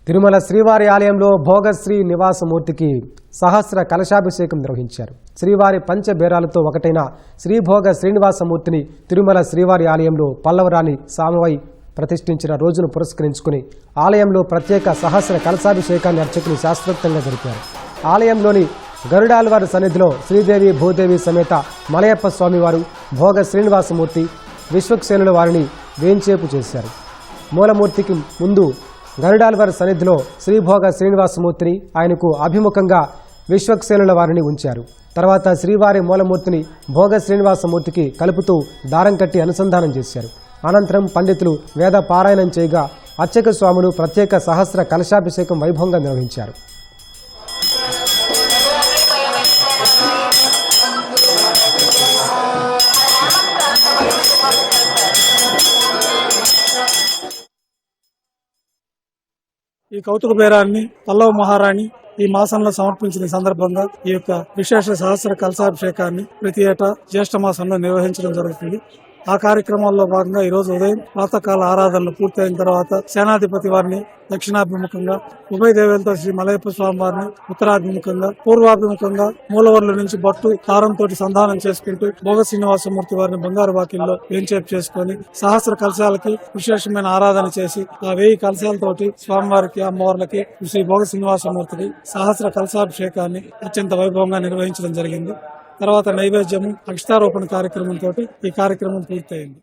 తిరుమల శ్రీవారి ఆలయంలో భోగశ్రీ నివాసమూర్తికి సహస్ర కలశాభిషేకం నిర్వహించారు. శ్రీవారి పంచబేరాలతో ఒకటైన శ్రీభోగ శ్రీనివాసమూర్తిని తిరుమల శ్రీవారి ఆలయంలో పల్లవరాణి సామవై ప్రతిష్ఠించిన రోజును పురస్కరించుకుని ఆలయంలో ప్రత్యేక సహస్ర కలశాభిషేకాన్ని అర్చకులు శాస్త్రోక్తంగా జరిపారు. ఆలయంలోని గరుడాల్వారి సన్నిధిలో శ్రీదేవి భూదేవి సమేత మలయప్ప స్వామివారు, భోగ శ్రీనివాసమూర్తి, విశ్వక్సేనుల వారిని వేంచేపు చేశారు. మూలమూర్తికి ముందు గరుడాల్వారి సన్నిధిలో శ్రీభోగ శ్రీనివాసమూర్తిని, ఆయనకు అభిముఖంగా విశ్వక్సేనుల వారిని ఉంచారు. తర్వాత శ్రీవారి మూలమూర్తిని భోగ శ్రీనివాసమూర్తికి కలుపుతూ దారం కట్టి అనుసంధానం చేశారు. అనంతరం పండితులు వేద పారాయణం చేయగా అర్చక స్వాములు ప్రత్యేక సహస్ర కలశాభిషేకం వైభవంగా నిర్వహించారు. ఈ కౌతుక బేరాన్ని పల్లవ మహారాణి ఈ మాసంలో సమర్పించిన సందర్భంగా ఈ యొక్క విశేష సహస్ర కలశాభిషేకాన్ని ప్రతి ఏటా జ్యేష్ఠ మాసంలో నిర్వహించడం జరుగుతుంది. ఆ కార్యక్రమాల్లో భాగంగా ఈ రోజు ఉదయం ప్రాతకాల ఆరాధనలు పూర్తయిన తర్వాత సేనాధిపతి వారిని దక్షిణాభిముఖంగా, ఉభయ దేవేలతో శ్రీ మలయప్ప స్వామి వారిని ఉత్తరాభిముఖంగా, పూర్వాభిముఖంగా మూలవర్ల నుంచి బట్టు తారంతో సంధానం చేసుకుంటూ భోగ శ్రీనివాసమూర్తి వారిని బంగారు వాకిల్లో వేంచేపు చేసుకుని సహస్ర కలశాలకి విశేషమైన ఆరాధన చేసి ఆ 1000 కలశాలతోటి స్వామివారికి, అమ్మవార్లకి, శ్రీ భోగ శ్రీనివాసమూర్తికి సహస్ర కలశాభిషేకాన్ని అత్యంత వైభవంగా నిర్వహించడం జరిగింది. తర్వాత నైవేద్యము, అక్షతారోపణ కార్యక్రమంతో ఈ కార్యక్రమం పూర్తయింది.